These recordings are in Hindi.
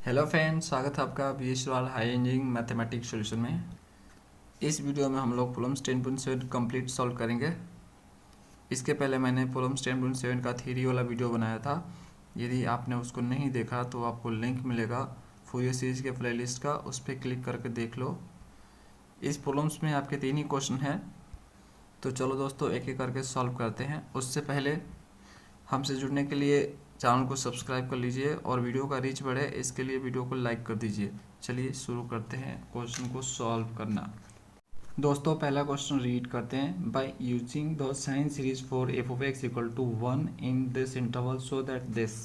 हेलो फ्रेंड्स, स्वागत है आपका B S high engineering mathematics solution में। इस वीडियो में हम लोग प्रॉब्लम्स 10.7 कंप्लीट सॉल्व करेंगे। इसके पहले मैंने प्रॉब्लम्स 10.7 का थ्योरी वाला वीडियो बनाया था। यदि आपने उसको नहीं देखा तो आपको लिंक मिलेगा फूरियर सीरीज के प्लेलिस्ट का, उस पर क्लिक करके देख लो। इस प्रॉब्लम्स में आपके 3 ही क्वेश्चन हैं, तो चलो दोस्तों एक एक करके सॉल्व करते हैं। उससे पहले हमसे जुड़ने के लिए चैनल को सब्सक्राइब कर लीजिए और वीडियो का रीच बढ़े इसके लिए वीडियो को लाइक कर दीजिए। चलिए शुरू करते हैं क्वेश्चन को सॉल्व करना। दोस्तों पहला क्वेश्चन रीड करते हैं। By using the sine series for f of x equal to 1 in this interval so that this.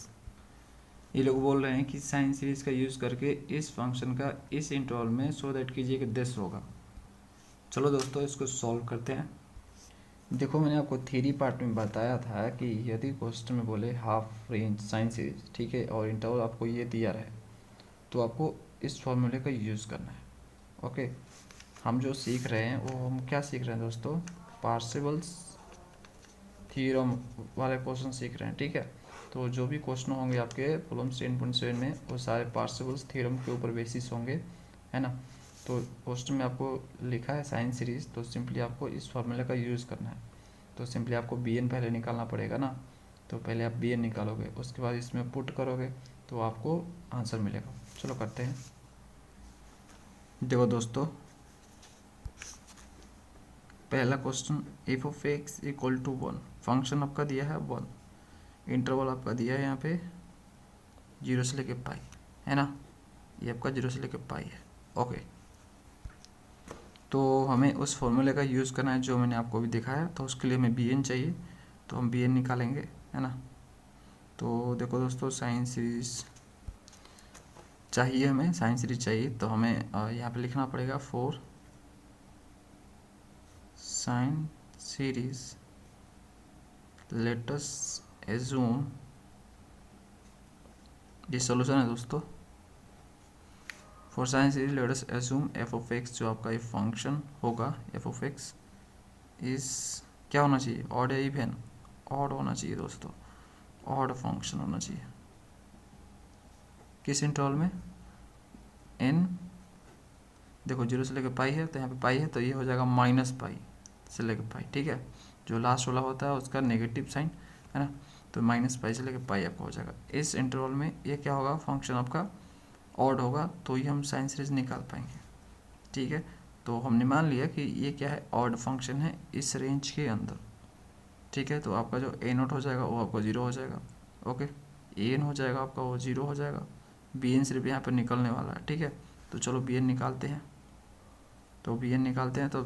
ये लोग बोल रहे हैं कि साइन सीरीज का यूज़ करके इस फंक्शन का इस इंटरवल में सो दैट कीजिए कि दिस होगा। चलो दोस्तों इसको सॉल्व करते हैं। देखो मैंने आपको थ्योरी पार्ट में बताया था कि यदि क्वेश्चन में बोले हाफ रेंज साइन सीरीज, ठीक है, और इंटरवल आपको ये दिया रहे तो आपको इस फॉर्मूले का यूज़ करना है। ओके, हम जो सीख रहे हैं वो हम क्या सीख रहे हैं दोस्तों, पार्सेवल्स थ्योरम वाले क्वेश्चन सीख रहे हैं, ठीक है। तो जो भी क्वेश्चन होंगे आपके प्रॉब्लम्स 10.7 में वो सारे पार्सेवल्स थ्योरम के ऊपर बेसिस होंगे, है ना। तो क्वेश्चन में आपको लिखा है साइन सीरीज, तो सिंपली आपको इस फॉर्मूले का यूज़ करना है। तो सिंपली आपको बी एन पहले निकालना पड़ेगा ना, तो पहले आप बी एन निकालोगे, उसके बाद इसमें पुट करोगे तो आपको आंसर मिलेगा। चलो करते हैं। देखो दोस्तों पहला question, f of x equal to 1, function आपका दिया है 1, इंटरवल आपका दिया है यहाँ पे 0 से लेके पाई, है ना। ये आपका 0 से लेके पाई है। ओके, तो हमें उस फॉर्मूले का यूज़ करना है जो मैंने आपको भी दिखाया। तो उसके लिए हमें बी एन चाहिए, तो हम बी एन निकालेंगे, है ना। तो देखो दोस्तों साइन सीरीज चाहिए, हमें साइन सीरीज चाहिए, तो हमें यहाँ पे लिखना पड़ेगा for sine series let us assume, ये सॉल्यूशन है दोस्तों। For sine series let us assume F of x, जो आपका ये फंक्शन होगा एफ ऑफ एक्स इस क्या होना चाहिए, ऑड या इवन, ऑड होना चाहिए दोस्तों, ऑड फंक्शन होना चाहिए। किस इंटरवल में, एन, देखो 0 से लेकर पाई है तो यहाँ पे पाई है, तो ये हो जाएगा माइनस पाई से लेकर पाई, ठीक है। जो लास्ट वाला होता है उसका नेगेटिव साइन, है ना, तो माइनस पाई से लेकर पाई आपका हो जाएगा। इस इंटरवल में ये क्या होगा, फंक्शन आपका ऑड होगा, तो ये हम साइन सीरीज निकाल पाएंगे, ठीक है। तो हमने मान लिया कि ये क्या है, ऑड फंक्शन है इस रेंज के अंदर, ठीक है। तो आपका जो ए नोट हो जाएगा वो आपका 0 हो जाएगा। ओके, ए एन हो जाएगा आपका, वो 0 हो जाएगा। बी एन सिर्फ यहाँ पर निकलने वाला है, ठीक है। तो चलो बी एन निकालते हैं। तो बी एन निकालते हैं तो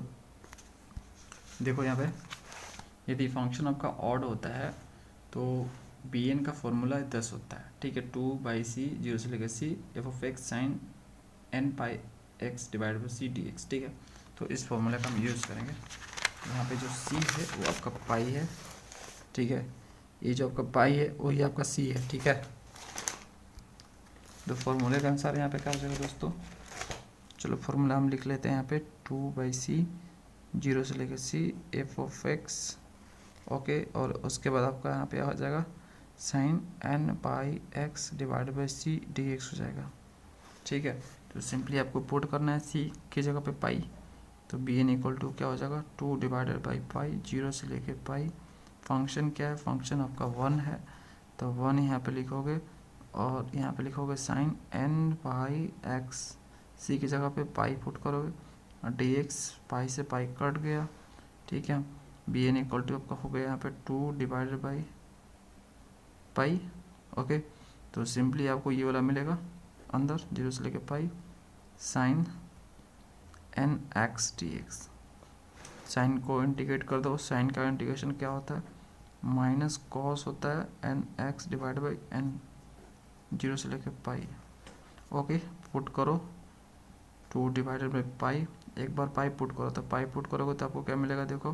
देखो यहाँ पे यदि फंक्शन आपका ऑड होता है तो बी एन का फॉर्मूला 10 होता है, ठीक है। 2/c 0 से लेकर c f of x sine n pi x divide by c d x, ठीक है। तो इस फॉर्मूला का हम यूज़ करेंगे। यहाँ पे जो सी है वो आपका पाई है, ठीक है। ये जो आपका पाई है वही आपका सी है, ठीक है। तो फॉर्मूले के अनुसार यहाँ पे क्या हो जाएगा दोस्तों, चलो फॉर्मूला हम लिख लेते हैं यहाँ पे 2/c 0 से लेकर c f of x, okay. और उसके बाद आपका यहाँ पे हो जाएगा sine n pi x divide by c d x हो जाएगा, ठीक है। तो सिंपली आपको पुट करना है सी की जगह पे पाई, तो बी एन इक्वल टू क्या हो जाएगा 2 डिवाइडेड बाई पाई 0 से लेके पाई। फंक्शन क्या है, फंक्शन आपका 1 है, तो 1 यहाँ पे लिखोगे और यहाँ पे लिखोगे साइन एन पाई एक्स, सी की जगह पे पाई पुट करोगे और डी एक्स पाई से पाई कट गया, ठीक है। बी एन इक्वल टू आपका हो गया यहाँ पे 2 डिवाइडेड बाई पाई, ओके। तो सिंपली आपको ये वाला मिलेगा अंदर 0 से लेके pi sine n x d x. Sine को इंटीग्रेट कर दो, साइन का इंटीग्रेशन क्या होता है, माइनस कॉस होता है n x divide by n 0 से लेके पाई, ओके। पुट करो 2 डिवाइडेड बाई पाई, एक बार पाई पुट करो, तो पाई पुट करोगे तो आपको क्या मिलेगा, देखो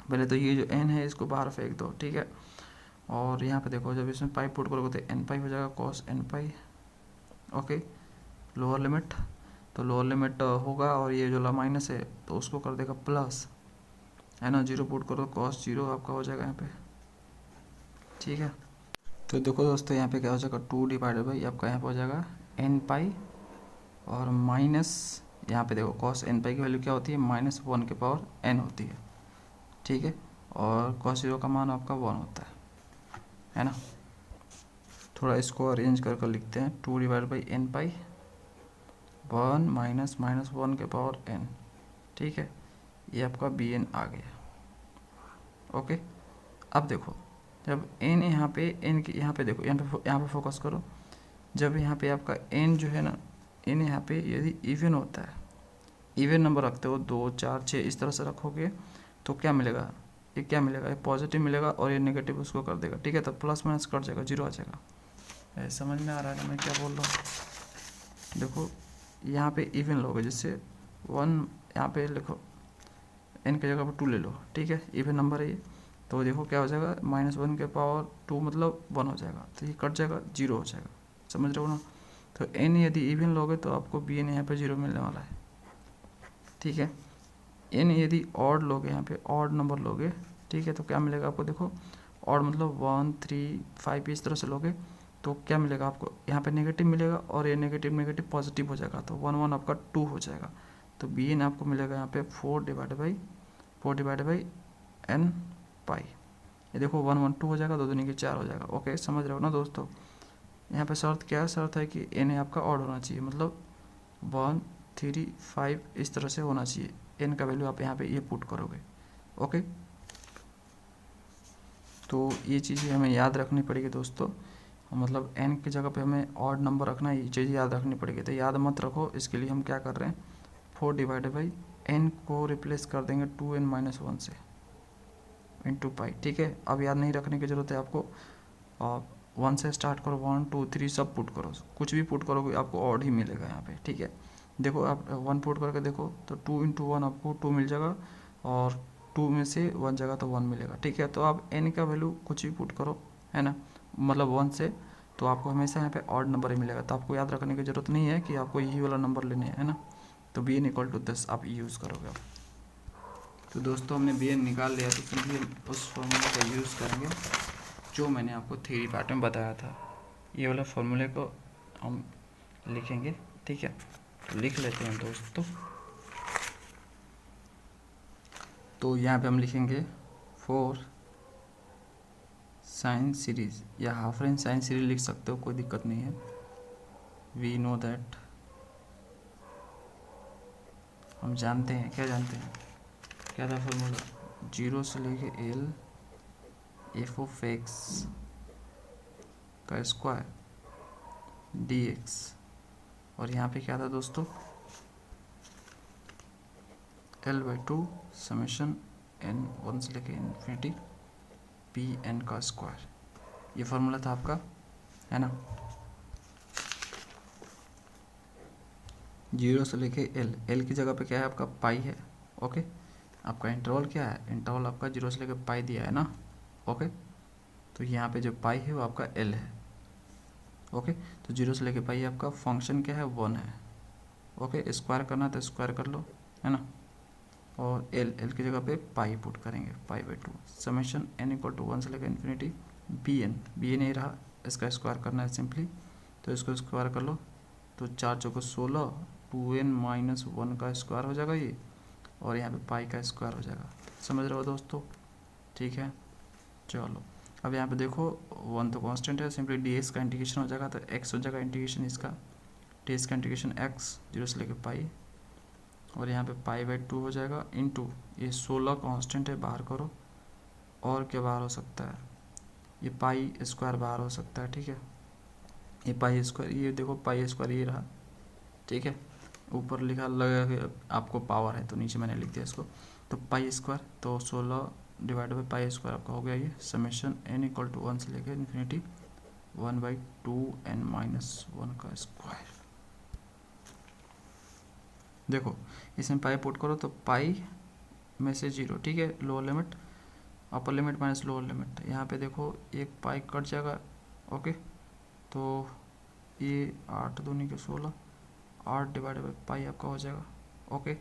पहले तो ये जो एन है इसको बाहर फेंक दो, ठीक है। और यहाँ पे देखो जब इसमें पाई पुट करोगे तो एन पाई हो जाएगा कॉस एन पाई, ओके। लोअर लिमिट, तो लोअर लिमिट होगा और ये जो माइनस है तो उसको कर देगा प्लस, है ना। 0 पुट करो कॉस 0 आपका हो जाएगा यहाँ पे, ठीक है। तो देखो दोस्तों यहाँ पे क्या हो जाएगा 2 डिवाइडेड बाई आपका यहाँ पे हो जाएगा एन पाई और माइनस यहाँ पे देखो कॉस एन पाई की वैल्यू क्या होती है, -1 के पावर एन होती है, ठीक है। और कॉस 0 का मान आपका 1 होता है ना। थोड़ा इसको अरेंज कर लिखते हैं, 2 divide by n pi 1 minus -1 के पावर एन, ठीक है। ये आपका बी एन आ गया। ओके, अब देखो जब एन यहाँ पे एन की यहाँ पे देखो यहाँ पे फोकस करो। जब यहाँ पे आपका एन जो है ना, एन यहाँ पे यदि इवन होता है, इवन नंबर रखते हो 2 4 6 इस तरह से रखोगे तो क्या मिलेगा, ये क्या मिलेगा, ये पॉजिटिव मिलेगा और ये नेगेटिव उसको कर देगा, ठीक है। तो प्लस माइनस कट जाएगा, 0 आ जाएगा। समझ में आ रहा है ना मैं क्या बोल रहा हूँ। देखो यहाँ पे इवन लोगे, जिससे 1 यहाँ पे लिखो, एन की जगह पर 2 ले लो, ठीक है, इवन नंबर है ये। तो देखो क्या हो जाएगा, -1 के पावर 2 मतलब 1 हो जाएगा, तो ये कट जाएगा, 0 हो जाएगा। समझ रहे हो ना। तो एन यदि इवन लोगे तो आपको बी एन यहाँ पे 0 मिलने वाला है, ठीक है। एन यदि ऑड लोगे, यहाँ पे ऑड नंबर लोगे, ठीक है, तो क्या मिलेगा आपको, देखो ऑड मतलब 1 3 5 इस तरह से लोगे तो क्या मिलेगा आपको, यहाँ पे नेगेटिव मिलेगा और ये नेगेटिव नेगेटिव पॉजिटिव हो जाएगा, तो 1 1 आपका 2 हो जाएगा। तो बी एन आपको मिलेगा यहाँ पे 4 डिवाइड बाई एन पाई। ये देखो 1 1 2 हो जाएगा, 2 दूनी के 4 हो जाएगा। ओके, समझ रहे हो ना दोस्तों। यहाँ पे शर्त क्या है, शर्त है कि एन आपका ऑड होना चाहिए, मतलब 1 3 5 इस तरह से होना चाहिए। एन का वैल्यू आप यहाँ पे ये पुट करोगे। ओके, तो ये चीज़ें हमें याद रखनी पड़ेगी दोस्तों, मतलब एन की जगह पे हमें ऑड नंबर रखना, ये चीज़ याद रखनी पड़ेगी। तो याद मत रखो, इसके लिए हम क्या कर रहे हैं, 4 डिवाइड बाई एन को रिप्लेस कर देंगे 2n-1 से इंटू पाई, ठीक है। अब याद नहीं रखने की ज़रूरत है आपको, 1 से स्टार्ट करो, 1 2 3 सब पुट करो, कुछ भी पुट करोगे आपको ऑड ही मिलेगा यहाँ पे, ठीक है। देखो आप 1 पुट करके देखो तो 2 इंटू 1 आपको 2 मिल जाएगा और 2 में से 1 जगह तो 1 मिलेगा, ठीक है। तो आप एन का वैल्यू कुछ भी पुट करो, है ना, मतलब 1 से, तो आपको हमेशा यहाँ पे ऑड नंबर ही मिलेगा। तो आपको याद रखने की ज़रूरत नहीं है कि आपको यही वाला नंबर लेने है ना। तो बी एन इक्वल टू 10 आप यूज़ करोगे। तो दोस्तों हमने बी एन निकाल लिया, तो सिंपली उस फॉर्मूले का यूज़ करेंगे जो मैंने आपको थ्योरी पार्ट में बताया था। ये वाला फॉर्मूले को हम लिखेंगे, ठीक है। तो लिख लेते हैं दोस्तों। तो यहाँ पे हम लिखेंगे फॉर साइन सीरीज, या हाफ रेंज साइन सीरीज लिख सकते हो, कोई दिक्कत नहीं है। वी नो दैट, हम जानते हैं, क्या जानते हैं, क्या था फॉर्मूला, 0 से लेके एल एफ ऑफ एक्स का स्क्वायर डी एक्स, और यहाँ पे क्या था दोस्तों, L/2 समेशन n 1 से लेके इन्फिनिटी पी एन का स्क्वायर। ये फॉर्मूला था आपका, है ना। 0 से लेके एल की जगह पे क्या है आपका पाई है। ओके, आपका इंटरवल क्या है, इंटरवल आपका 0 से लेके पाई दिया है ना। ओके, तो यहाँ पे जो पाई है वो आपका एल है। ओके, तो 0 से लेके पाई आपका फंक्शन क्या है, 1 है। ओके, स्क्वायर करना है तो स्क्वायर कर लो, है ना। और एल की जगह पे पाई पुट करेंगे, पाई/2 समेशन n इक्वल टू 1 से लेकर इन्फिनिटी बी एन ही रहा, इसका स्क्वायर करना है सिंपली, तो इसको स्क्वायर कर लो, तो 4 चौको 16, 2n-1 का स्क्वायर हो जाएगा ये, और यहाँ पे पाई का स्क्वायर हो जाएगा। समझ रहे हो दोस्तों, ठीक है। चलो अब यहाँ पे देखो 1 तो कांस्टेंट है, सिंपली डी एक्स का इंटीग्रेशन हो जाएगा, तो एक्स हो जाएगा इंटीग्रेशन इसका, डी एक्स का इंटीग्रेशन एक्स 0 से लेकर पाई, और यहाँ पे पाई/2 हो जाएगा इनटू ये 16 कांस्टेंट है, बाहर करो, और क्या बाहर हो सकता है, ये पाई स्क्वायर बाहर हो सकता है, ठीक है। ये पाई स्क्वायर, ये देखो पाई स्क्वायर ये रहा, ठीक है। ऊपर लिखा लगा कि आपको पावर है, तो नीचे मैंने लिख दिया इसको, तो पाई स्क्वायर, तो 16 डिवाइड बाई पाई स्क्वायर आपका हो गया ये समेशन n इक्वल टू 1 से लेकर इन्फिनिटी 1/2n-1 का स्क्वायर। देखो इसमें पाई पुट करो तो पाई में से 0, ठीक है, lower limit upper limit minus lower limit, यहाँ पे देखो एक पाई कट जाएगा। ओके, तो ये 8 दूनी के 16, 8 डिवाइड बाई पाई आपका हो जाएगा। ओके,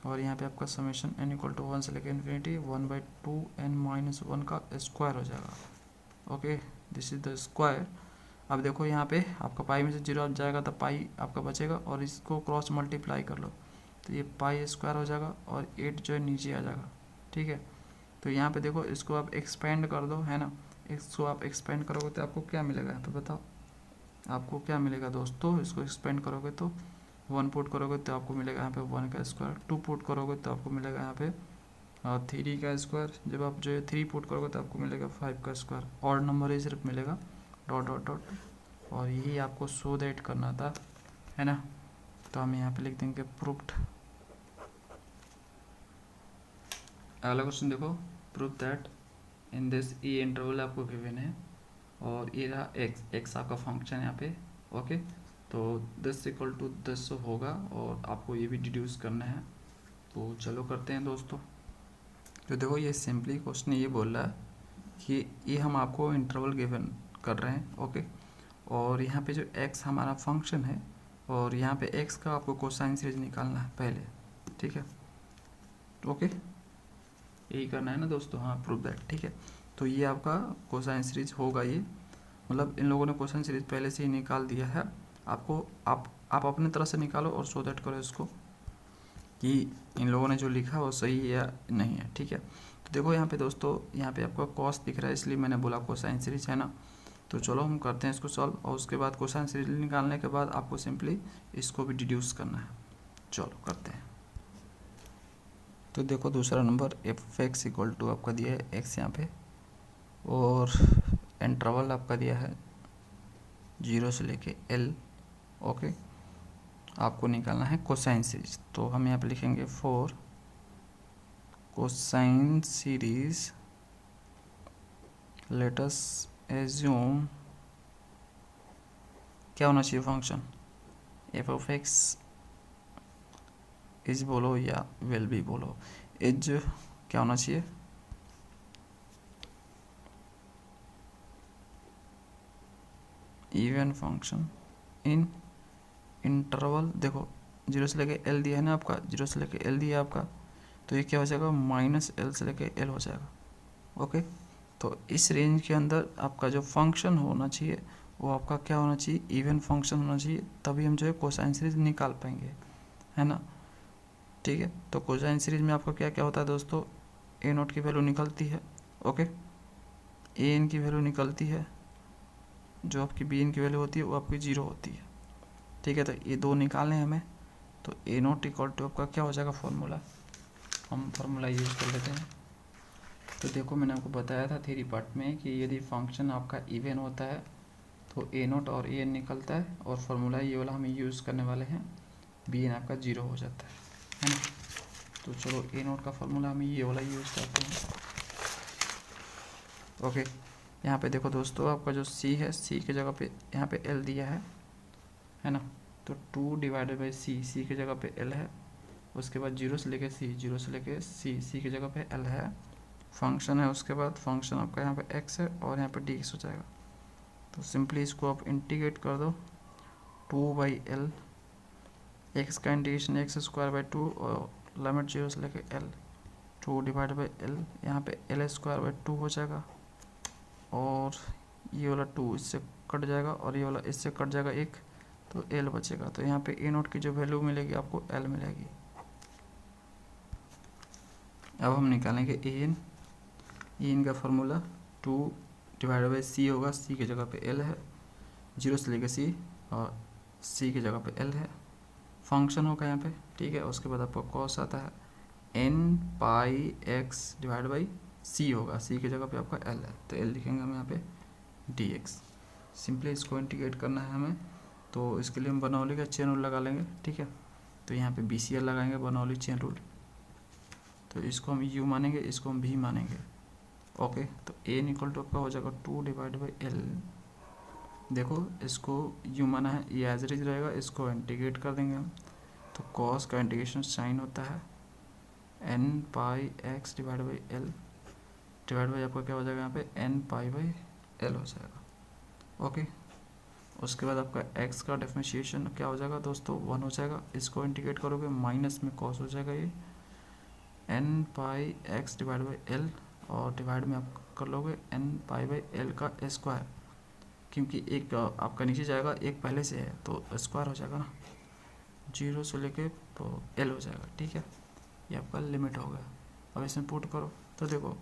और यहाँ पे आपका समेशन n इक्वल टू 1 से लेकर इन्फिनिटी 1/2n-1 का स्क्वायर हो जाएगा। Okay, this is the square. अब देखो यहाँ पे आपका पाई में से 0 जाएगा तो पाई आपका बचेगा, और इसको क्रॉस मल्टीप्लाई कर लो तो ये पाई स्क्वायर हो जाएगा और 8 जो है नीचे आ जाएगा। ठीक है, तो यहाँ पे देखो इसको आप एक्सपेंड कर दो, है ना। इसको आप एक्सपेंड करोगे तो आपको क्या मिलेगा यहाँ पे बताओ, आपको क्या मिलेगा दोस्तों। इसको एक्सपेंड करोगे तो 1 पुट करोगे तो आपको मिलेगा यहाँ पे 1 का स्क्वायर, 2 पुट करोगे तो आपको मिलेगा यहाँ पे 3 का स्क्वायर, जब आप जो है 3 पुट करोगे तो आपको मिलेगा 5 का स्क्वायर। और नंबर ही सिर्फ मिलेगा डॉट डॉट डॉट, और यही आपको शो दैट करना था, है ना। तो हम यहाँ पे लिख देंगे प्रूफ्ड। अगला क्वेश्चन देखो, proof that in this E interval आपको गिवन है और ये रहा एक्स आपका फंक्शन है यहाँ पे। ओके, तो 10 इक्वल टू 10 होगा और आपको ये भी डिड्यूस करना है। तो चलो करते हैं दोस्तों। तो देखो ये सिंपली क्वेश्चन ये बोल रहा है कि ये हम आपको इंटरवल गिवन कर रहे हैं। ओके, और यहाँ पे जो एक्स हमारा फंक्शन है और यहाँ पे एक्स का आपको कोसाइन सीरीज निकालना है पहले। ठीक है, ओके, यही करना है ना दोस्तों। हाँ, प्रूफ दैट। ठीक है, तो ये आपका कोसाइन सीरीज होगा, ये मतलब इन लोगों ने कोसाइन सीरीज पहले से ही निकाल दिया है। आपको आप अपने तरह से निकालो और शो दैट करो इसको कि इन लोगों ने जो लिखा वो सही है या नहीं है। ठीक है, तो देखो यहाँ पे दोस्तों, यहाँ पे आपका कॉस दिख रहा है इसलिए मैंने बोला कोसाइन सीरीज, है ना। तो चलो हम करते हैं इसको सॉल्व, और उसके बाद कोसाइन सीरीज निकालने के बाद आपको सिंपली इसको भी डिड्यूस करना है। चलो करते हैं। तो देखो दूसरा number f x equal to आपका दिया है एक्स यहाँ पे, और इंटरवल आपका दिया है 0 से लेके L। ओके, आपको निकालना है कोसाइन सीरीज। तो हम यहाँ पे लिखेंगे for cosine series let us assume क्या होना चाहिए function, F of x is बोलो या विल बी बोलो, इज क्या होना चाहिए, इवन फंक्शन इन इंटरवल। देखो 0 से लेके L दिया है ना आपका, 0 से लेके L दिया है आपका, तो ये क्या हो जाएगा -L से लेके L हो जाएगा। ओके, तो इस रेंज के अंदर आपका जो फंक्शन होना चाहिए वो आपका क्या होना चाहिए, इवन फंक्शन होना चाहिए, तभी हम जो है कोसाइन सीरीज निकाल पाएंगे, है ना। ठीक है, तो कोसाइन सीरीज में आपका क्या क्या होता है दोस्तों, ए नोट की वैल्यू निकलती है। ओके, ए एन की वैल्यू निकलती है, जो आपकी बी एन की वैल्यू होती है वो आपकी 0 होती है। ठीक है, तो ये दो निकालने हैं हमें, तो ए नोट इक्वल टू आपका क्या हो जाएगा फॉर्मूला, हम फार्मूला यूज़ कर लेते हैं। तो देखो मैंने आपको बताया था थ्योरी पार्ट में कि यदि फंक्शन आपका इवन होता है तो ए नोट और ए एन निकलता है, और फार्मूला ये वाला हम यूज़ करने वाले हैं, बी एन आपका 0 हो जाता है ना। तो चलो ए नोट का फार्मूला हम ये वाला यूज़ करते हैं। ओके, यहाँ पे देखो दोस्तों आपका जो सी है, सी की जगह पे यहाँ पे एल दिया है ना। तो 2 डिवाइडेड बाई सी, सी की जगह पे एल है, उसके बाद 0 से लेके सी, 0 से लेके सी, सी की जगह पे एल है, फंक्शन है, उसके बाद फंक्शन आपका यहाँ पे एक्स है और यहाँ पे डी एक्स हो जाएगा। तो सिंपली इसको आप इंटीग्रेट कर दो 2/L, एक्स का इंटीग्रेशन एक्स स्क्वायर बाई 2 और लिमिट 0 से लेके L, 2 डिवाइड बाई L, यहाँ पे L स्क्वायर बाई 2 हो जाएगा, और ये वाला 2 इससे कट जाएगा और ये वाला इससे कट जाएगा 1, तो L बचेगा। तो यहाँ पे ए नोट की जो वैल्यू मिलेगी आपको L मिलेगी। अब हम निकालेंगे ए एन का फार्मूला 2 डिवाइड बाई सी होगा, सी की जगह पे L है, 0 से लेकर सी, और सी की जगह पे L है, फंक्शन होगा यहाँ पे। ठीक है, उसके बाद आपका कॉस आता है n pi x divide by C होगा, सी की जगह पे आपका L है, तो L लिखेंगे हम यहाँ पे dx। सिंपली इसको इंटीग्रेट करना है हमें, तो इसके लिए हम बर्नौली का चेन रूल लगा लेंगे। ठीक है, तो यहाँ पे BCL लगाएंगे, बर्नौली चेन रूल, तो इसको हम u मानेंगे, इसको हम v मानेंगे। ओके, तो एन इक्वल टू आपका हो जाएगा 2 डिवाइड बाई L। देखो इसको u माना है, ये एज इट इज रहेगा, इसको इंटीग्रेट कर देंगे हम, तो कॉस का इंटीग्रेशन साइन होता है n pi x divide by L, divide by आपका क्या हो जाएगा यहाँ पे n पाई बाई L हो जाएगा। ओके, उसके बाद आपका x का डिफरेंशिएशन क्या हो जाएगा दोस्तों, 1 हो जाएगा, इसको इंटीग्रेट करोगे माइनस में कॉस हो जाएगा ये n pi x divide by L, और डिवाइड में आप कर लोगे n पाई बाई L का स्क्वायर, क्योंकि एक आपका नीचे जाएगा, एक पहले से है तो स्क्वायर हो जाएगा ना, 0 से लेके L हो जाएगा। ठीक है, ये आपका लिमिट हो गया। अब इसमें पुट करो तो देखो,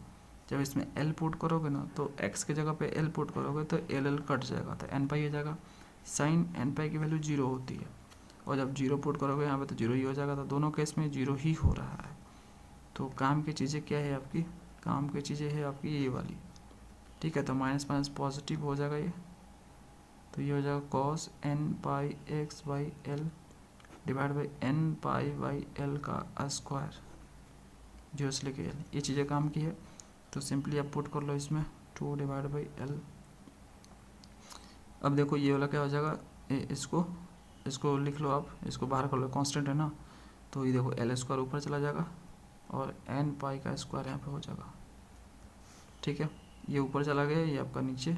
जब इसमें L पुट करोगे ना तो x की जगह पे L पुट करोगे तो L कट जाएगा तो n पाई हो जाएगा। साइन n पाई की वैल्यू 0 होती है, और जब 0 पुट करोगे यहाँ पे तो 0 ही हो जाएगा। तो दोनों केस में 0 ही हो रहा है। तो काम की चीज़ें क्या है आपकी, काम की चीज़ें है आपकी ये वाली। ठीक है, तो माइनस माइनस पॉजिटिव हो जाएगा ये, तो ये हो जाएगा cos n pi x by L divide by n pi by L का स्क्वायर, 0 से लेके l। ये चीज़ें काम की है, तो सिंपली आप पुट कर लो इसमें 2 डिवाइड बाई एल। अब देखो ये वाला क्या हो जाएगा, इसको लिख लो आप, इसको बाहर कर लो, कांस्टेंट है ना, तो ये देखो एल स्क्वायर ऊपर चला जाएगा और n पाई का स्क्वायर यहाँ पे हो जाएगा। ठीक है, ये ऊपर चला गया, ये आपका नीचे।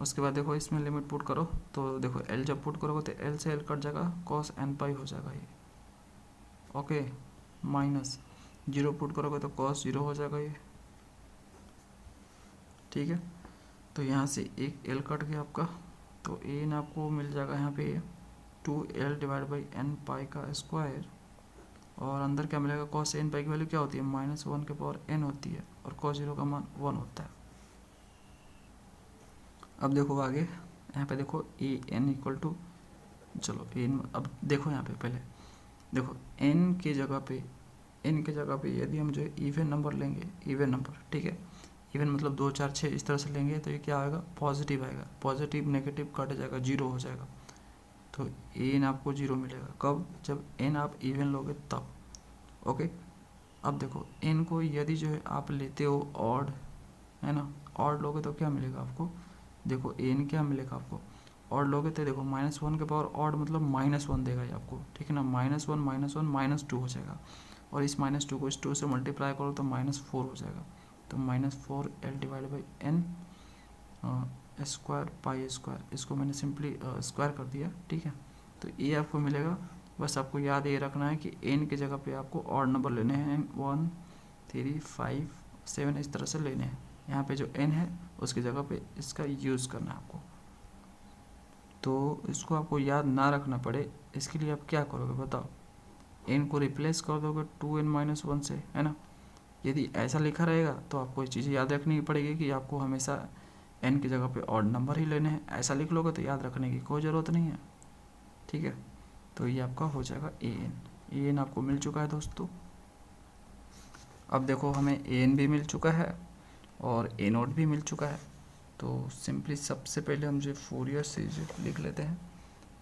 उसके बाद देखो इसमें लिमिट पुट करो तो देखो l जब पुट करोगे तो l से l कट जाएगा, cos n पाई हो जाएगा ये। ओके, माइनस 0 पुट करोगे तो cos 0 हो जाएगा ये। ठीक है, तो यहाँ से एक l कट गया आपका, तो n आपको मिल जाएगा यहाँ पे 2l डिवाइड बाई n पाई का स्क्वायर, और अंदर क्या मिलेगा, cos n पाई की वैल्यू क्या होती है, -1 के पावर n होती है, और cos 0 का मान 1 होता है। अब देखो आगे, यहाँ पे देखो ए एन इक्वल टू, चलो एन, अब देखो यहाँ पे पहले देखो n की जगह पे यदि हम जो है इवन नंबर लेंगे, इवन नंबर, ठीक है, इवन मतलब 2 4 6 इस तरह से लेंगे तो ये क्या आएगा, पॉजिटिव आएगा। पॉजिटिव नेगेटिव कट जाएगा, 0 हो जाएगा। तो n आपको 0 मिलेगा कब, जब n आप इवन लोगे तब। ओके, अब देखो n को यदि जो है आप लेते हो ऑड, है ना, ऑड लोगे तो क्या मिलेगा आपको, देखो n क्या मिलेगा आपको, ऑड लोगे तो देखो -1 के पावर ऑड मतलब -1 देगा ये आपको। ठीक है ना, -1 -2 हो जाएगा, और इस -2 को इस 2 से मल्टीप्लाई करो तो -4 हो जाएगा। तो -4l divide by n square pi square, इसको मैंने सिंपली स्क्वायर कर दिया। ठीक है, तो ये आपको मिलेगा। बस आपको याद ये रखना है कि n की जगह पे आपको ऑड नंबर लेने हैं, 1 3 5 7 इस तरह से लेने हैं। यहाँ पे जो n है उसकी जगह पे इसका यूज़ करना है आपको। तो इसको आपको याद ना रखना पड़े, इसके लिए आप क्या करोगे बताओ, n को रिप्लेस कर दोगे 2n-1 से, है ना। यदि ऐसा लिखा रहेगा तो आपको ये चीज़ें याद रखनी पड़ेगी कि आपको हमेशा n की जगह पे ऑड नंबर ही लेने हैं। ऐसा लिख लोगे तो याद रखने की कोई ज़रूरत नहीं है। ठीक है, तो ये आपका हो जाएगा an आपको मिल चुका है दोस्तों। अब देखो हमें an भी मिल चुका है और a0 भी मिल चुका है। तो सिंपली सबसे पहले हम जो फूरियर सीरीज लिख लेते हैं।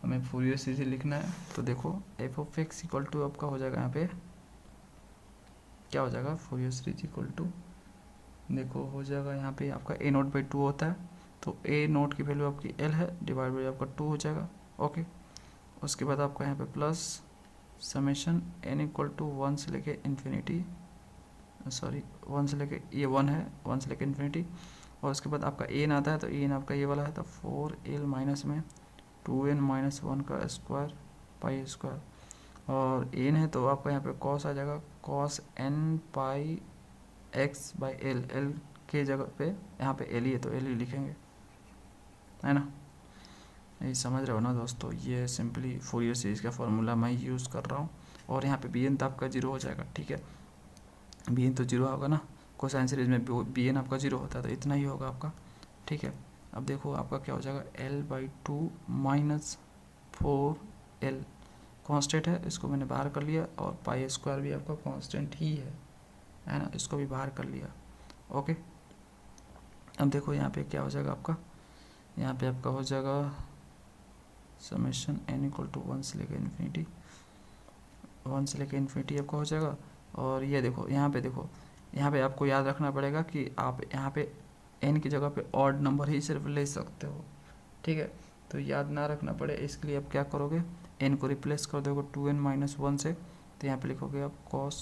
हमें फूरियर सीरीज लिखना है तो देखो f of x equal to आपका हो जाएगा, यहाँ पे क्या हो जाएगा, फूरियर सीरीज इक्वल टू, देखो हो जाएगा यहाँ पे आपका a0/2 होता है, तो a0 की वैल्यू आपकी l है, डिवाइड बाई आपका 2 हो जाएगा। ओके, उसके बाद आपका यहाँ पे plus summation n equal to 1 से लेके इन्फिनिटी, सॉरी 1 से लेके, ये 1 है, 1 से लेके इन्फिनिटी, और उसके बाद आपका n आता है तो n आपका ये वाला है, तो 4l माइनस में 2n-1 का स्क्वायर पाई स्क्वायर, और n है तो आपका यहाँ पे cos आ जाएगा, cos n pi x by l के जगह पे यहाँ पे l ही है तो l ही लिखेंगे, है ना। ये समझ रहे हो ना दोस्तों, ये सिंपली फूरियर सीरीज का फॉर्मूला मैं यूज़ कर रहा हूँ। और यहाँ पे bn तो आपका 0 हो जाएगा। ठीक है, bn तो 0 होगा ना, कोसाइन सीरीज में bn आपका 0 होता है तो इतना ही होगा आपका। ठीक है, अब देखो आपका क्या हो जाएगा, l/2 माइनस 4l कांस्टेंट है, इसको मैंने बाहर कर लिया, और पाई स्क्वायर भी आपका कांस्टेंट ही है ना, इसको भी बाहर कर लिया। ओके, अब देखो यहाँ पे क्या हो जाएगा आपका, यहाँ पे आपका हो जाएगा समेशन n इक्वल टू 1 से लेकर इन्फिनिटी, 1 से लेकर इन्फिनिटी आपका हो जाएगा। और ये देखो यहाँ पे आपको याद रखना पड़ेगा कि आप यहाँ पे n की जगह पे ऑड नंबर ही सिर्फ ले सकते हो। ठीक है, तो याद ना रखना पड़े इसके लिए आप क्या करोगे, n को रिप्लेस कर दोगे 2n-1 से, तो यहाँ पे लिखोगे आप cos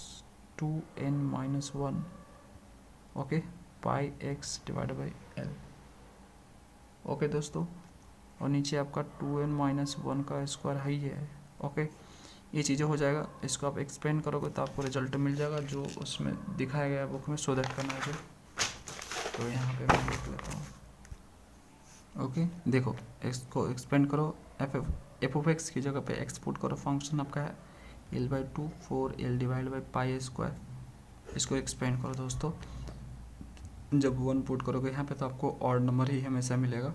2n-1, okay, pi x divide by l। Okay दोस्तों, और नीचे आपका 2n-1 का स्क्वायर है ही है। ओके, ये चीज़ें हो जाएगा, इसको आप एक्सपेंड करोगे तो आपको रिजल्ट मिल जाएगा जो उसमें दिखाया गया बुक में, सो दैट करना है। तो यहाँ पे मैं लिख लेता हूँ, ओके देखो, एक्स को एक्सपेंड करो, एफ ऑफ एक्स की जगह पे एक्सपोर्ट करो, फंक्शन आपका है L/2 4L divide by pi square. इसको एक्सपेंड करो दोस्तों, जब 1 पुट करोगे यहाँ पे तो आपको ऑड नंबर ही हमेशा मिलेगा,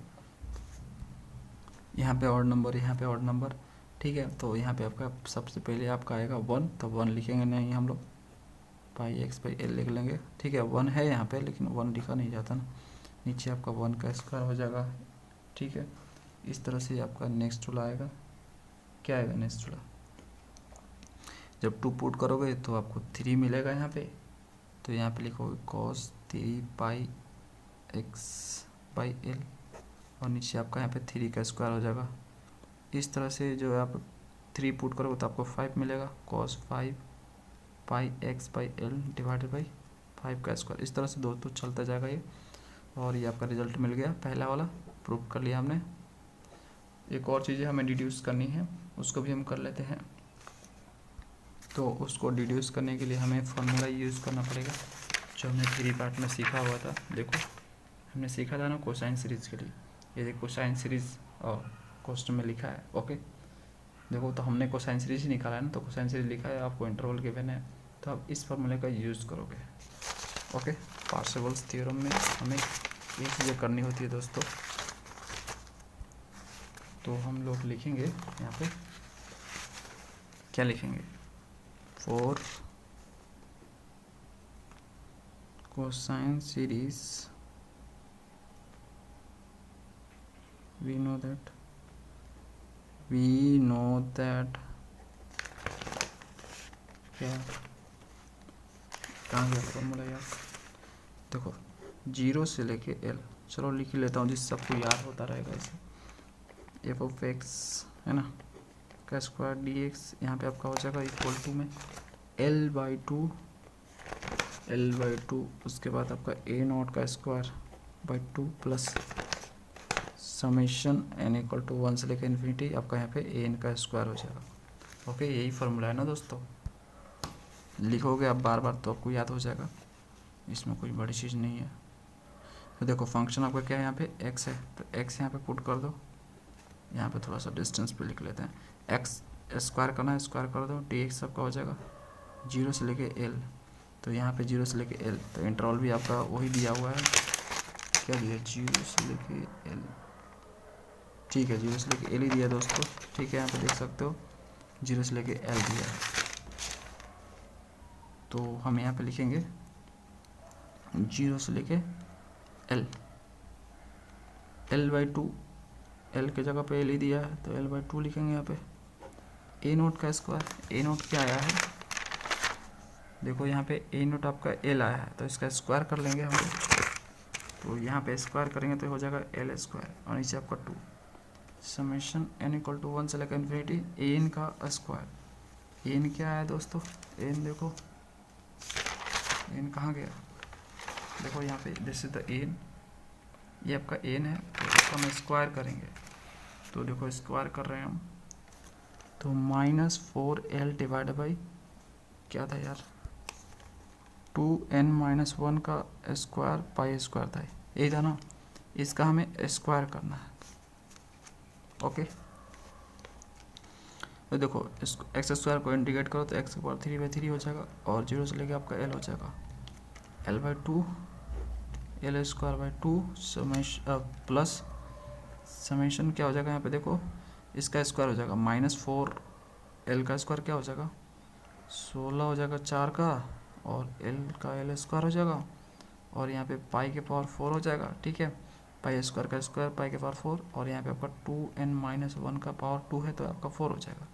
यहाँ पे ऑड नंबर, यहाँ पे ऑड नंबर, ठीक है। तो यहाँ पे आपका सबसे पहले आपका आएगा 1, तो 1 लिखेंगे नहीं हम लोग, पाई एक्स बाई एल लिख लेंगे, ठीक है। 1 है यहाँ पे लेकिन 1 लिखा नहीं जाता ना, नीचे आपका 1 का स्क्वायर हो जाएगा, ठीक है। इस तरह से आपका नेक्स्ट वाला आएगा, क्या आएगा नेक्स्ट वाला, जब 2 पुट करोगे तो आपको 3 मिलेगा यहाँ पे, तो यहाँ पे लिखोगे cos 3 pi x by L, और नीचे आपका यहाँ पे 3 का स्क्वायर हो जाएगा। इस तरह से जो आप 3 पुट करोगे तो आपको 5 मिलेगा, cos 5 pi x by L divided by 5 का स्क्वायर। इस तरह से दोस्तों चलता जाएगा ये, और ये आपका रिजल्ट मिल गया, पहला वाला प्रूव कर लिया हमने। एक और चीज़ें हमें डिड्यूस करनी है, उसको भी हम कर लेते हैं। तो उसको डिड्यूस करने के लिए हमें फॉर्मूला यूज़ करना पड़ेगा, जो हमने 3 पार्ट में सीखा हुआ था। देखो हमने सीखा था ना कोसाइन सीरीज़ के लिए, ये देखो कोसाइन सीरीज़ और क्वेश्चन में लिखा है, ओके। देखो तो हमने कोसाइन सीरीज ही निकाला है ना, तो कोसाइन सीरीज लिखा है, आपको इंटरवल गिवन है, तो आप इस फॉर्मूले का यूज़ करोगे, ओके। पार्सेवल्स थ्योरम में हमें ये चीज़ें करनी होती है दोस्तों। तो हम लोग लिखेंगे यहाँ पे, क्या लिखेंगे, for cosine series we know that क्या कहाँ गया फॉर्मूला यार, देखो 0 से लेके L, चलो लिख लेता हूँ जिससे सबको याद होता रहेगा। इसे एफ ऑफ एक्स है ना का स्क्वायर डी एक्स, यहाँ पे आपका हो जाएगा इक्वल टू में L/2, उसके बाद आपका ए नॉट का square by 2 plus summation n equal to 1 से लेकर इन्फिनिटी, आपका यहाँ पे एन का स्क्वायर हो जाएगा, ओके। यही फॉर्मूला है ना दोस्तों, लिखोगे आप बार बार तो आपको याद हो जाएगा, इसमें कोई बड़ी चीज़ नहीं है। तो देखो फंक्शन आपका क्या है, यहाँ पे x है, तो x यहाँ पे पुट कर दो, यहाँ पे थोड़ा सा डिस्टेंस पे लिख लेते हैं, x स्क्वायर करना है, स्क्वायर कर दो, dx आपका हो जाएगा 0 से लेके L, तो यहाँ पे 0 से लेके L, तो इंटरवल भी आपका वही दिया हुआ है, क्या दिया, 0 से लेके L, ठीक है 0 से लेके L ही दिया दोस्तों, ठीक है। यहाँ पे देख सकते हो 0 से लेके L दिया है, तो हम यहाँ पे लिखेंगे 0 से लेके L, L/2, L के जगह पे L ही दिया है तो L/2 लिखेंगे यहाँ पे। ए नोट का स्क्वायर, ए नोट क्या आया है, देखो यहाँ पे ए नोट आपका L आया है, तो इसका स्क्वायर कर लेंगे हम लोग, तो यहाँ पे स्क्वायर करेंगे तो हो जाएगा L स्क्वायर, और नीचे आपका 2 समेशन n इक्वल टू 1 से लेकर इन्फिनिटी एन का स्क्वायर। एन क्या है दोस्तों, एन देखो, एन कहाँ गया, देखो यहाँ पे दिस इज द एन, ये आपका एन है, तो इसको हम स्क्वायर करेंगे, तो देखो स्क्वायर कर रहे हैं हम, तो -4L डिवाइड बाई क्या था यार, 2n-1 का स्क्वायर पाई स्क्वायर था, यही था ना, इसका हमें स्क्वायर करना है, ओके। तो देखो इसको एक्स स्क्वायर को इंटीग्रेट करो तो एक्स स्क्वायर 3/3 हो जाएगा, और 0 से लेके आपका L हो जाएगा L/2, L square by 2 plus summation क्या हो जाएगा, यहाँ पे देखो इसका स्क्वायर हो जाएगा -4L का स्क्वायर क्या हो जाएगा 16 हो जाएगा 4 का, और L का L स्क्वायर हो जाएगा, और यहाँ पे पाई के पावर 4 हो जाएगा, ठीक है। पाई स्क्वायर का स्क्वायर पाई के पावर 4, और यहाँ पे आपका 2n-1 का पावर 2 है तो आपका 4 हो जाएगा,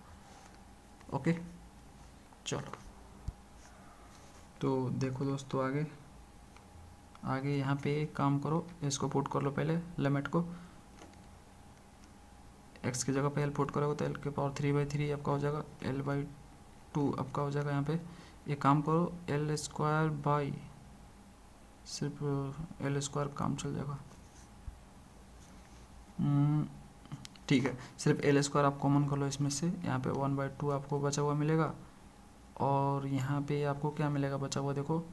ओके। चलो तो देखो दोस्तों आगे यहाँ पे एक काम करो, इसको पुट कर लो पहले लिमिट को, x की जगह पे L पुट करोगे तो L के पावर 3/3 आपका हो जाएगा, L/2 आपका हो जाएगा। यहाँ पे एक काम करो L स्क्वायर बाई, सिर्फ L स्क्वायर काम चल जाएगा, ठीक है, सिर्फ L स्क्वायर आप कॉमन कर लो इसमें से, यहाँ पे 1/2 आपको बचा हुआ मिलेगा, और यहाँ पे आपको क्या मिलेगा बचा हुआ, देखो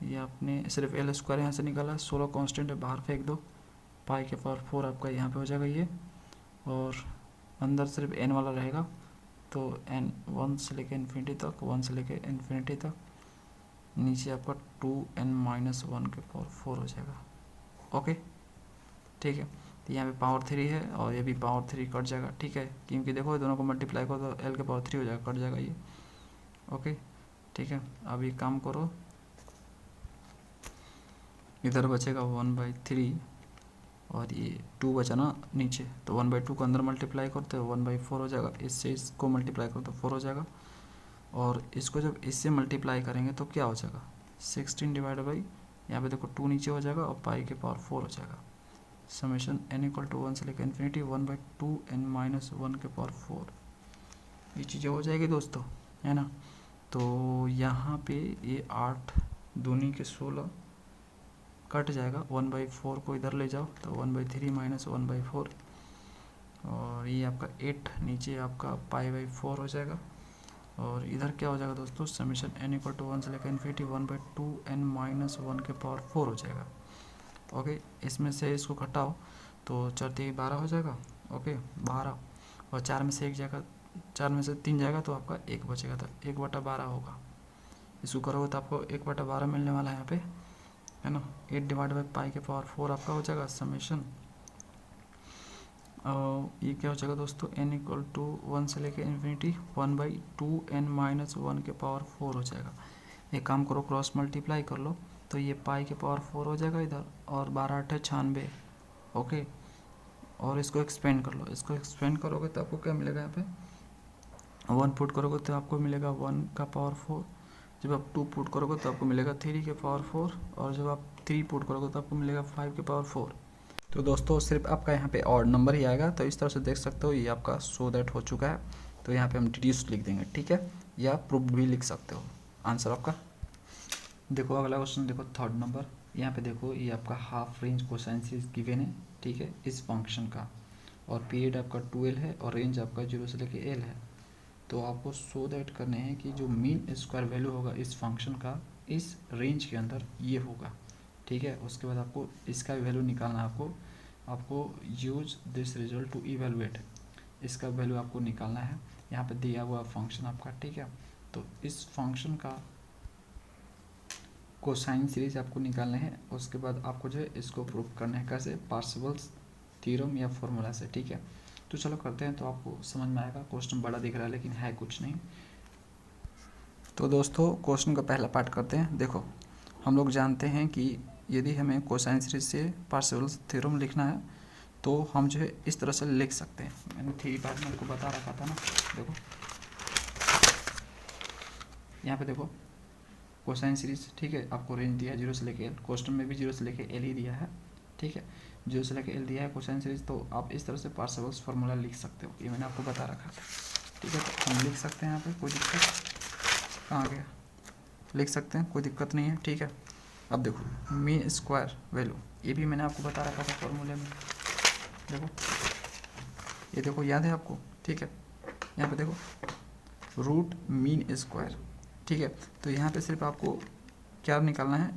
ये आपने सिर्फ L स्क्वायर यहाँ से निकाला, 16 कांस्टेंट है बाहर फेंक दो, पाई के पावर 4 आपका यहाँ पे हो जाएगा ये, और अंदर सिर्फ n वाला रहेगा, तो n 1 से लेकर इन्फिनिटी तक, 1 से लेकर इन्फिनिटी तक, नीचे आपका 2n-1 के पावर 4 हो जाएगा। ओके, ठीक है। तो यहाँ पे पावर 3 है और ये भी पावर 3 कट जाएगा, ठीक है, क्योंकि देखो दोनों को मल्टीप्लाई करो तो l के पावर 3 हो जाएगा, कट जाएगा ये। ओके, ठीक है। अब ये काम करो, इधर बचेगा 1/3 और ये 2 बचा ना नीचे, तो 1/2 को अंदर मल्टीप्लाई करते हो 1/4 हो जाएगा, इससे इसको मल्टीप्लाई करो तो 4 हो जाएगा, और इसको जब इससे मल्टीप्लाई करेंगे तो क्या हो जाएगा 16 डिवाइड बाई, यहाँ पे देखो 2 नीचे हो जाएगा और पाई के पावर 4 हो जाएगा। समेशन n = 1 से लेकर इन्फिनिटी 1/2n-1 के पावर 4, ये चीज़ें हो जाएगी दोस्तों, है ना। तो यहाँ पे ये 8 दूनी के 16 कट जाएगा, 1/4 को इधर ले जाओ तो 1/3 - 1/4, और ये आपका 8 नीचे आपका पाई/4 हो जाएगा, और इधर क्या हो जाएगा दोस्तों, समेशन n = 1 से लेकर इन्फिनिटी 1/2n-1 के पावर 4 हो जाएगा। ओके, इसमें से इसको घटाओ तो 4 × 12 हो जाएगा। ओके, 12, और 4 में से 1 जाएगा, 4 में से 3 जाएगा तो आपका 1 बचेगा, तो 1/12 होगा। इसको करोगे तो आपको 1/12 मिलने वाला है यहाँ पे, है ना। 8 डिवाइड बाई पाई के पावर 4 आपका हो जाएगा समेशन, और ये क्या हो जाएगा दोस्तों, n = 1 से लेकर इन्फिनिटी 1/2n-1 के पावर 4 हो जाएगा। एक काम करो, क्रॉस मल्टीप्लाई कर लो तो ये पाई के पावर 4 हो जाएगा इधर, और 12 × 8 = 96। ओके, और इसको एक्सपेंड कर लो, इसको एक्सपेंड करोगे तो आपको क्या मिलेगा, यहाँ पे 1 पुट करोगे तो आपको मिलेगा 1 का पावर 4, जब आप 2 पुट करोगे तो आपको मिलेगा 3 के पावर 4, और जब आप 3 पुट करोगे तो आपको मिलेगा 5 के पावर 4। तो दोस्तों सिर्फ आपका यहाँ पे ऑड नंबर ही आएगा, तो इस तरह से देख सकते हो ये आपका सो दैट हो चुका है। तो यहाँ पे हम डिड्यूस लिख देंगे, ठीक है, या प्रूव्ड भी लिख सकते हो आंसर आपका। देखो अगला क्वेश्चन, देखो 3rd नंबर, यहाँ पे देखो ये आपका half range cosine series given है, ठीक है, इस फंक्शन का, और पीरियड आपका 2l है और रेंज आपका 0 से लेके l है। तो आपको सो दैट करने हैं कि जो मीन स्क्वायर वैल्यू होगा इस फंक्शन का इस रेंज के अंदर ये होगा, ठीक है। उसके बाद आपको इसका वैल्यू निकालना है, आपको use this result to evaluate, इसका वैल्यू आपको निकालना है। यहाँ पे दिया हुआ फंक्शन आपका, ठीक है। तो इस फंक्शन का कोसाइन सीरीज आपको निकालना है, उसके बाद आपको जो है इसको प्रूव करना है, कैसे, पार्सेवल्स थ्योरम या फॉर्मूला से, ठीक है। तो चलो करते हैं, तो आपको समझ में आएगा। क्वेश्चन बड़ा दिख रहा है लेकिन है कुछ नहीं। तो दोस्तों क्वेश्चन का पहला पार्ट करते हैं। देखो हम लोग जानते हैं कि यदि हमें कोसाइन सीरीज से पार्सेवल्स थ्योरम लिखना है तो हम जो है इस तरह से लिख सकते हैं। मैंने थ्योरी पार्ट में आपको बता रखा था ना, देखो यहाँ पे देखो कोसाइन सीरीज, ठीक है, आपको रेंज दिया है 0 से लेके l, क्वेश्चन में भी 0 से लेके l ही दिया है, ठीक है, 0 से लेके l दिया है कोसाइन सीरीज। तो आप इस तरह से पार्सेवल्स फार्मूला लिख सकते हो, ये मैंने आपको बता रखा था, ठीक है। तो हम लिख सकते हैं, यहाँ पे कोई दिक्कत कहाँ गया, लिख सकते हैं, कोई दिक्कत नहीं है, ठीक है। अब देखो मीन स्क्वायर वैल्यू, ये भी मैंने आपको बता रखा था फॉर्मूले में, देखो ये देखो याद है आपको, ठीक है। यहाँ पे देखो रूट मीन स्क्वायर, ठीक है। तो यहाँ पे सिर्फ आपको क्या निकालना है,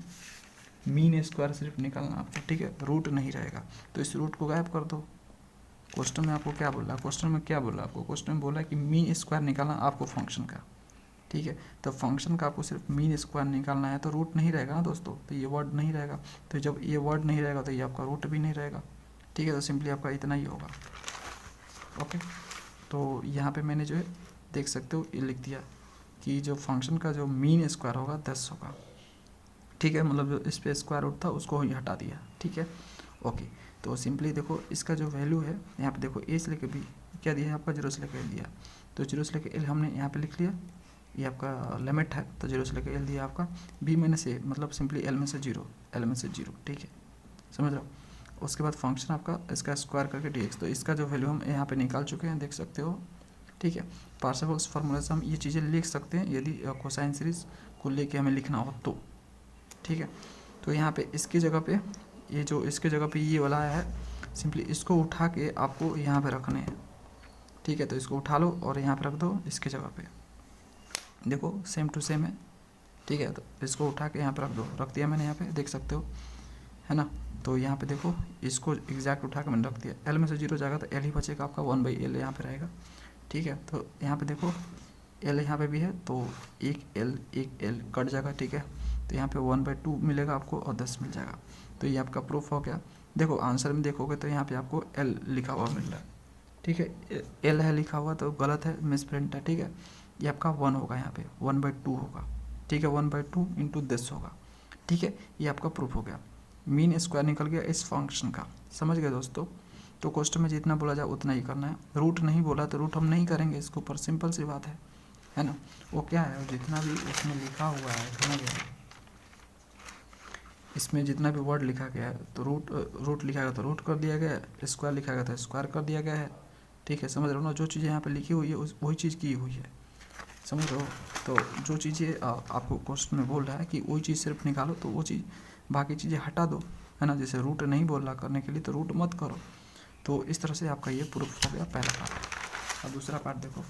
मीन स्क्वायर सिर्फ निकालना आपको, ठीक है, रूट नहीं रहेगा। तो इस रूट को गायब कर दो। क्वेश्चन में आपको क्या बोला, क्वेश्चन में क्या बोला आपको, क्वेश्चन में बोला कि मीन स्क्वायर निकालना आपको फंक्शन का, ठीक है। तो फंक्शन का आपको सिर्फ मीन स्क्वायर निकालना है, तो रूट नहीं रहेगा ना दोस्तों, तो ये वर्ड नहीं रहेगा। तो जब ये वर्ड नहीं रहेगा तो ये आपका रूट भी नहीं रहेगा, ठीक है। तो सिंपली आपका इतना ही होगा, ओके। तो यहाँ पे मैंने जो है देख सकते हो ये लिख दिया कि जो फंक्शन का जो मीन स्क्वायर होगा 10 होगा, ठीक है, मतलब जो इस पे स्क्वायर रूट था उसको ही हटा दिया, ठीक है, ओके। तो सिंपली देखो इसका जो वैल्यू है यहाँ पे देखो a से लेकर b क्या दिया है आपका, 0 से लेकर l दिया, तो 0 से लेकर l हमने यहाँ पे लिख लिया, ये आपका लिमिट है, तो 0 से लेकर l दिया आपका, b - a मतलब सिंपली l में से 0, ठीक है, समझ रहे हो। उसके बाद फंक्शन आपका इसका स्क्वायर करके dx, तो इसका जो वैल्यू हम यहाँ पे निकाल चुके हैं, देख सकते हो, ठीक है। पार्सेवल्स फार्मूला से हम ये चीज़ें लिख सकते हैं यदि कोसाइन सीरीज को लेके हमें लिखना हो तो, ठीक है। तो यहाँ पे इसकी जगह पे ये जो इसके जगह पे ये वाला है, सिंपली इसको उठा के आपको यहाँ पे रखने हैं, ठीक है। तो इसको उठा लो और यहाँ पे रख दो इसके जगह पे, देखो सेम टू सेम है, ठीक है। तो इसको उठा के यहाँ पे रख दो, रख दिया मैंने यहाँ पे, देख सकते हो, है ना। तो यहाँ पे देखो इसको एग्जैक्ट उठा के मैंने रख दिया, एल में से 0 जाएगा तो एल ही बचेगा आपका, 1/L यहाँ पे रहेगा, ठीक है। तो यहाँ पे देखो एल यहाँ पे भी है तो एक एल कट जाएगा, ठीक है। तो यहाँ पे 1/2 मिलेगा आपको और 10 मिल जाएगा। तो ये आपका प्रूफ हो गया। देखो आंसर में देखोगे तो यहाँ पे आपको एल लिखा हुआ मिल रहा है, ठीक है। एल है लिखा हुआ तो गलत है, मिसप्रिंट है, ठीक है। ये आपका 1 होगा, यहाँ पे 1/2 होगा, ठीक है। 1/2 इंटू 10 होगा, ठीक है। ये आपका प्रूफ हो गया। मीन स्क्वायर निकल गया इस फंक्शन का, समझ गए दोस्तों। तो क्वेश्चन में जितना बोला जाए उतना ही करना है। रूट नहीं बोला तो रूट हम नहीं करेंगे इसके ऊपर, सिंपल सी बात है ना। वो क्या है, जितना भी उसमें लिखा हुआ है, समझ गए, इसमें जितना भी वर्ड लिखा गया है तो रूट लिखा गया तो रूट कर दिया गया है, स्क्वायर लिखा गया तो स्क्वायर कर दिया गया है, ठीक है। समझ रहे हो ना, जो चीज़ें यहाँ पे लिखी हुई है वही चीज़ की हुई है, समझ रहे हो। तो जो चीज़ें आपको क्वेश्चन में बोल रहा है कि वही चीज़ सिर्फ निकालो, तो वो चीज़ बाकी चीज़ें हटा दो, है ना। जैसे रूट नहीं बोल रहा करने के लिए तो रूट मत करो। तो इस तरह से आपका ये प्रूफ हो गया पहला पार्ट। और दूसरा पार्ट देखो,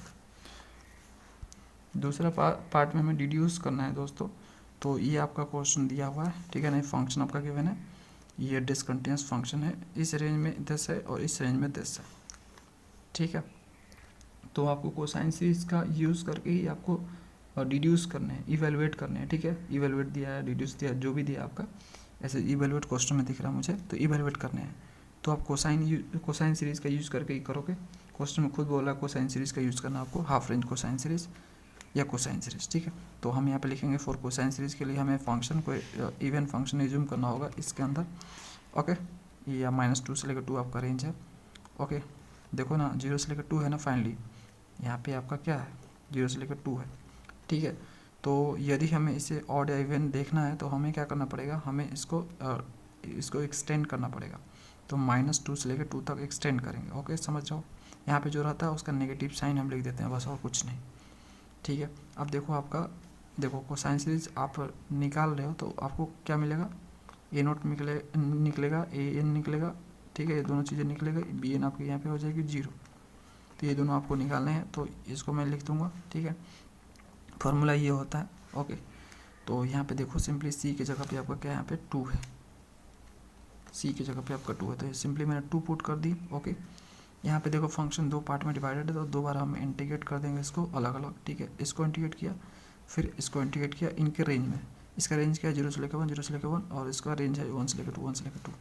दूसरा पार्ट में हमें डिड्यूस करना है दोस्तों। तो ये आपका क्वेश्चन दिया हुआ है, ठीक है ना। फंक्शन आपका गिवन है, ये डिसकंटिन्यूस फंक्शन है, इस रेंज में 10 है और इस रेंज में 10 है, ठीक है। तो आपको कोसाइन सीरीज का यूज़ करके ही आपको डिड्यूस करने हैं, इवेलुएट करने हैं, ठीक है। इवेलुएट दिया है, डिड्यूस दिया है, जो भी दिया आपका, ऐसे इवेलुएट क्वेश्चन में दिख रहा है मुझे, तो इवेलुएट करने हैं। तो आप कोसाइन सीरीज़ का यूज़ करके ही करोगे। क्वेश्चन में खुद बोला कोसाइन सीरीज़ का यूज़ करना आपको, हाफ रेंज कोसाइन सीरीज़ या कोसाइन सीरीज, ठीक है। तो हम यहाँ पे लिखेंगे फॉर कोसाइन सीरीज के लिए हमें फंक्शन को इवन फंक्शन एज्यूम करना होगा इसके अंदर, ओके। या -2 से लेकर 2 आपका रेंज है, ओके। देखो ना 0 से लेकर 2 है ना, फाइनली यहाँ पे आपका क्या है, 0 से लेकर 2 है, ठीक है। तो यदि हमें इसे ऑड या इवन देखना है तो हमें क्या करना पड़ेगा, हमें इसको एक्सटेंड करना पड़ेगा। तो -2 से लेकर 2 तक एक्सटेंड करेंगे, ओके, समझ जाओ। यहाँ पे जो रहता है उसका नेगेटिव साइन हम लिख देते हैं बस, और कुछ नहीं, ठीक है। अब देखो आपका, देखो कोसाइन सीरीज आप निकाल रहे हो तो आपको क्या मिलेगा, A0 निकलेगा, AN निकलेगा, ठीक है। ये दोनों चीज़ें निकलेगा, BN आपके यहाँ पे हो जाएगी 0। तो ये दोनों आपको निकालने हैं, तो इसको मैं लिख दूंगा, ठीक है। फॉर्मूला ये होता है, ओके। तो यहाँ पे देखो सिंपली C की जगह पे आपका क्या यहाँ पे 2 है, C की जगह पे आपका 2 है, तो सिंपली मैंने 2 पुट कर दी, ओके। यहाँ पे देखो फंक्शन 2 पार्ट में डिवाइडेड है तो 2 बार हम इंटीग्रेट कर देंगे इसको अलग अलग, ठीक है। इसको इंटीग्रेट किया, फिर इसको इंटीग्रेट किया इनके रेंज में। इसका रेंज क्या है 0 से लेकर 1, 0 से लेकर 1, और इसका रेंज है 1 से लेकर 2, 1 से लेकर 2।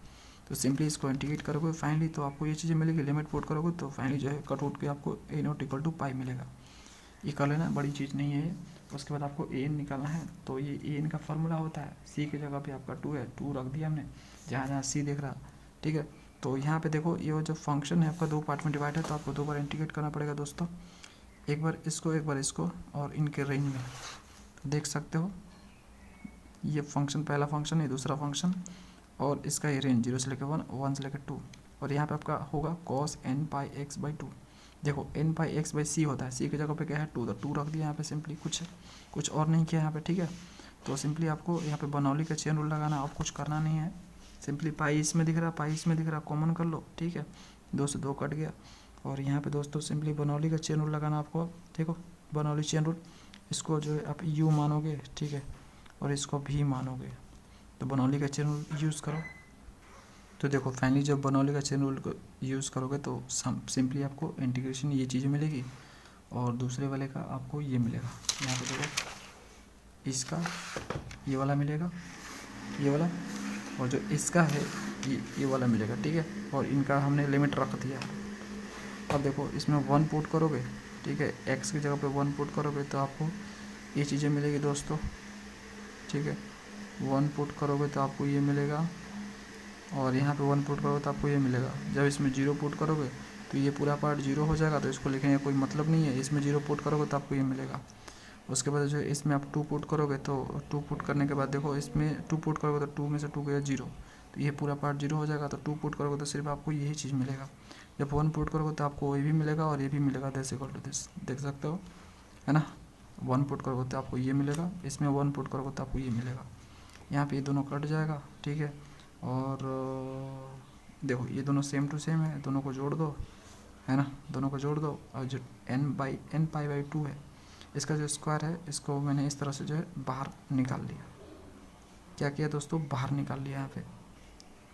तो सिंपली इसको इंटीग्रेट करोगे फाइनली तो आपको ये चीज़ें मिलेगी, लिमिट पुट करोगे तो फाइनली जो है कट आउट के आपको A0 = पाई मिलेगा। ये कर लेना, बड़ी चीज़ नहीं है ये। उसके बाद आपको AN निकालना है, तो ये AN का फार्मूला होता है, C की जगह पे आपका 2 है, 2 रख दिया हमने जहाँ जहाँ C दिख रहा, ठीक है। तो यहाँ पे देखो ये जो फंक्शन है आपका 2 पार्ट में डिवाइड है, तो आपको 2 बार इंटीग्रेट करना पड़ेगा दोस्तों, एक बार इसको और इनके रेंज में। तो देख सकते हो ये फंक्शन पहला फंक्शन है, दूसरा फंक्शन, और इसका ये रेंज 0 से लेकर 1, 1 से लेकर 2, और यहाँ पे आपका होगा cos nπx/2। देखो nπx/c होता है, c की जगह पे क्या है 2, तो 2 रख दिया यहाँ पे सिंपली, कुछ और नहीं किया यहाँ पे, ठीक है। तो सिंपली आपको यहाँ पे बर्नौली का चेन रूल लगाना, आप कुछ करना नहीं है। सिंपली पाई इसमें दिख रहा, पाई इसमें दिख रहा, कॉमन कर लो, ठीक है। 2 से 2 कट गया, और यहाँ पे दोस्तों सिंपली बर्नौली का चेन रूल लगाना आपको। देखो बर्नौली चेन रूल, इसको जो है आप u मानोगे, ठीक है, और इसको v मानोगे, तो बर्नौली का चेन रूल यूज़ करो। तो देखो फाइनली जब बर्नौली का चेन रूल को यूज़ करोगे तो सिंपली आपको इंटीग्रेशन ये चीज़ मिलेगी, और दूसरे वाले का आपको ये मिलेगा। यहाँ पे देखो इसका ये वाला मिलेगा, ये वाला, और जो इसका है ये वाला मिलेगा, ठीक है। और इनका हमने लिमिट रख दिया। अब देखो इसमें 1 पुट करोगे, ठीक है, x की जगह पे 1 पुट करोगे तो आपको ये चीज़ें मिलेगी दोस्तों, ठीक है। 1 पुट करोगे तो आपको ये मिलेगा, और यहाँ पे 1 पुट करोगे तो आपको ये मिलेगा। जब इसमें 0 पुट करोगे तो ये पूरा पार्ट 0 हो जाएगा, तो इसको लिखने का कोई मतलब नहीं है। इसमें 0 पुट करोगे तो आपको ये मिलेगा। उसके बाद जो है इसमें आप 2 पुट करोगे, तो 2 पुट करने के बाद देखो इसमें 2 पुट करोगे तो 2 में से 2 गया 0, तो ये पूरा पार्ट 0 हो जाएगा। तो 2 पुट करोगे तो सिर्फ आपको यही चीज़ मिलेगा। जब 1 पुट करोगे तो आपको ये भी मिलेगा और ये भी मिलेगा, दिस इक्वल टू दिस, देख सकते हो, है ना। 1 पुट करोगे तो आपको ये मिलेगा, इसमें 1 पुट करोगे तो आपको ये मिलेगा। यहाँ पे ये दोनों कट जाएगा, ठीक है। और देखो ये दोनों सेम टू सेम है, दोनों को जोड़ दो, है ना, दोनों को जोड़ दो। और जो nπ/2 है, इसका जो स्क्वायर है इसको मैंने इस तरह से जो है बाहर निकाल लिया। क्या किया दोस्तों, बाहर निकाल लिया यहाँ पे,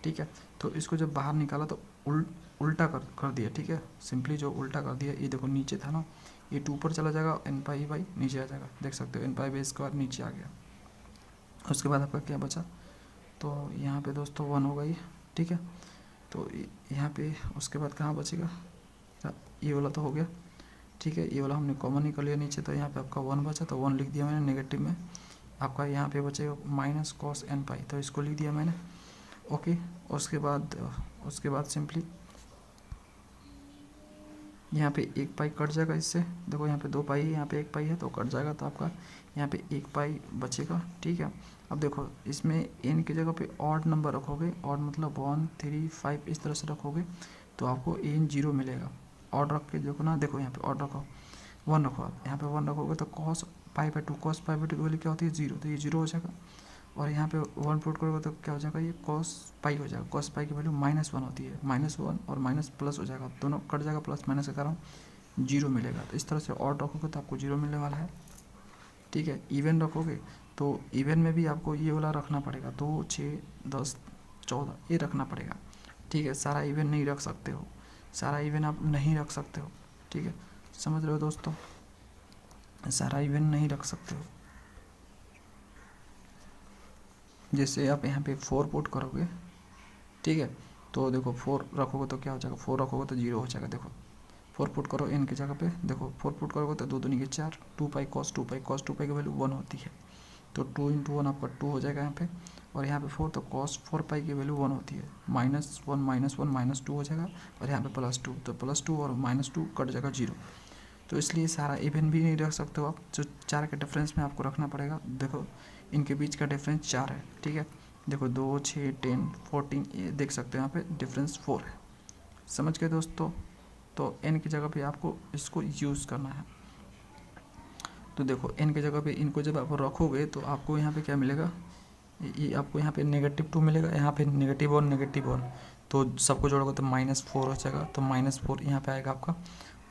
ठीक है। तो इसको जब बाहर निकाला तो उल्टा कर दिया, ठीक है। सिंपली जो उल्टा कर दिया, ये देखो नीचे था ना, ये 2 ऊपर चला जाएगा, एन पाई बाई नीचे आ जाएगा, देख सकते हो एन पाई बाई स्क्वायर नीचे आ गया। उसके बाद आपका क्या बचा, तो यहाँ पे दोस्तों 1 होगा ये, ठीक है। तो यहाँ पे उसके बाद कहाँ बचेगा, ये वाला तो हो गया, ठीक है। ये वाला हमने कॉमन ही कर लिया नीचे, तो यहाँ पे आपका 1 बचा, तो 1 लिख दिया मैंने नेगेटिव में। आपका यहाँ पे बचेगा माइनस कॉस एन पाई, तो इसको लिख दिया मैंने, ओके। उसके बाद सिंपली यहाँ पे 1 पाई कट जाएगा इससे, देखो यहाँ पे 2 पाई है, यहाँ पे 1 पाई है, तो कट जाएगा, तो आपका यहाँ पे 1 पाई बचेगा, ठीक है। अब देखो इसमें एन की जगह पे ऑड नंबर रखोगे, ऑड मतलब 1 3 5 इस तरह से रखोगे, तो आपको एन 0 मिलेगा। ऑड रख के देखो ना, देखो यहाँ पे ऑड रखो, 1 रखो, आप यहाँ पे 1 रखोगे तो cos pi by 2, cos pi by 2 की वैल्यू क्या होती है 0, तो ये 0 हो जाएगा। और यहाँ पे 1 पुट करोगे तो क्या हो जाएगा, ये कॉस पाई हो जाएगा, कॉस पाई की वैल्यू -1 होती है, -1 और माइनस प्लस हो जाएगा, दोनों कट जाएगा, प्लस माइनस के कारण 0 मिलेगा। तो इस तरह से ऑड रखोगे तो आपको 0 मिलने वाला है, ठीक है। इवन रखोगे तो इवन में भी आपको ये वाला रखना पड़ेगा, 2 6 10 14 ये रखना पड़ेगा, ठीक है। सारा इवन नहीं रख सकते हो, सारा इवन आप नहीं रख सकते हो, ठीक है, समझ रहे हो दोस्तों, सारा इवन नहीं रख सकते हो। जैसे आप यहाँ पे 4 पुट करोगे, ठीक है, तो देखो 4 रखोगे तो क्या हो जाएगा, 4 रखोगे तो 0 हो जाएगा, देखो 4 पुट करो एन की जगह पे, देखो 4 पुट करोगे तो 2 दूनी के 4, 2 पाई कॉस 2 पाई, कॉस 2 पाई की वैल्यू 1 होती है, तो 2 × 1 आपका 2 हो जाएगा यहाँ पे, और यहाँ पे 4, तो कॉस 4 पाई की वैल्यू 1 होती है, -1 -1 -2 हो जाएगा, और यहाँ पे +2, तो +2 और -2 कट जाएगा 0। तो इसलिए सारा इवन भी नहीं रख सकते हो आप, जो 4 के डिफरेंस में आपको रखना पड़ेगा। देखो इनके बीच का डिफरेंस 4 है, ठीक है, देखो 2 6 10 14, ये देख सकते हो यहाँ पे डिफरेंस 4 है, समझ गए दोस्तों। तो n की जगह पे आपको इसको यूज़ करना है। तो देखो n की जगह पे इनको जब आप रखोगे तो आपको यहाँ पे क्या मिलेगा, ये आपको यहाँ पे -2 मिलेगा, यहाँ पे -1 तो सबको जोड़ोगे तो -4 हो जाएगा, तो -4 यहाँ पे आएगा आपका,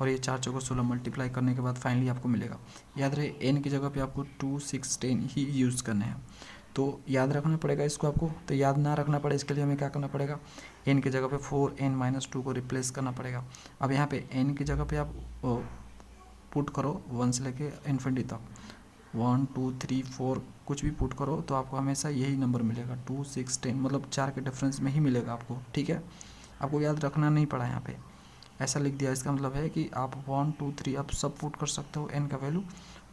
और ये 4 चौको 16 मल्टीप्लाई करने के बाद फाइनली आपको मिलेगा। याद रहे n की जगह पे आपको 2 6 10 ही यूज़ करने हैं, तो याद रखना पड़ेगा इसको आपको। तो याद ना रखना पड़े इसके लिए हमें क्या करना पड़ेगा, n की जगह पे 4n-2 को रिप्लेस करना पड़ेगा। अब यहाँ पे n की जगह पे आप पुट करो 1 से लेके इन्फिनिटी तक, 1 2 3 4 कुछ भी पुट करो तो आपको हमेशा यही नंबर मिलेगा, 2 6 10, मतलब 4 के डिफरेंस में ही मिलेगा आपको, ठीक है। आपको याद रखना नहीं पड़ा, यहाँ पे ऐसा लिख दिया, इसका मतलब है कि आप 1 2 3 आप सब पुट कर सकते हो n का वैल्यू,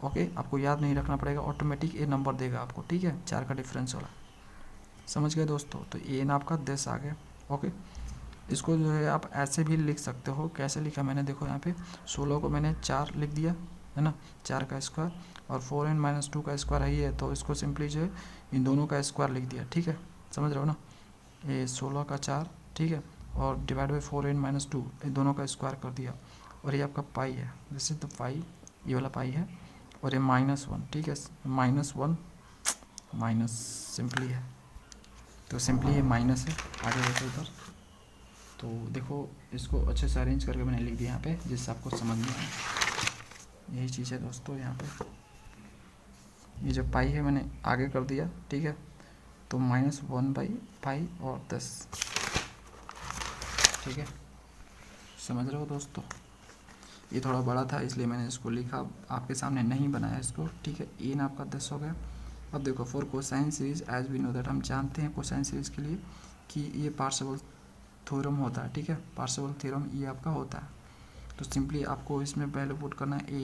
ओके। आपको याद नहीं रखना पड़ेगा, ऑटोमेटिक ये नंबर देगा आपको, ठीक है, 4 का डिफरेंस वाला, समझ गए दोस्तों। तो ये ना आपका 10 आ गया, ओके। इसको जो है आप ऐसे भी लिख सकते हो, कैसे लिखा मैंने, देखो यहाँ पे 16 को मैंने 4 लिख दिया है ना, 4 का स्क्वायर, और 4n-2 का स्क्वायर है ये, तो इसको सिंपली जो है इन दोनों का स्क्वायर लिख दिया, ठीक है, समझ रहे हो ना। ये 16 का 4, ठीक है, और डिवाइड बाई 4n-2 ये दोनों का स्क्वायर कर दिया, और ये आपका पाई है, दिस इज द पाई, ये वाला पाई है, और ये -1, ठीक है, -1 माइनस सिंपली है, तो सिंपली ये माइनस है, आगे देखो इधर, तो देखो इसको अच्छे से अरेंज करके मैंने लिख दिया यहाँ पे, जिससे आपको समझ में आए, यही चीज़ है दोस्तों। यहाँ पे ये जो पाई है मैंने आगे कर दिया, ठीक है, तो -1/पाई और 10, ठीक है, समझ रहे हो दोस्तों। ये थोड़ा बड़ा था इसलिए मैंने इसको लिखा, आपके सामने नहीं बनाया इसको, ठीक है। एन आपका 10 हो गया। अब देखो for cosine series as we know that, हम जानते हैं कोसाइन सीरीज के लिए कि ये पार्सेवल थ्योरम होता है, ठीक है, पार्सेवल थ्योरम ये आपका होता है। तो सिंपली आपको इसमें वैल्यू पुट करना है,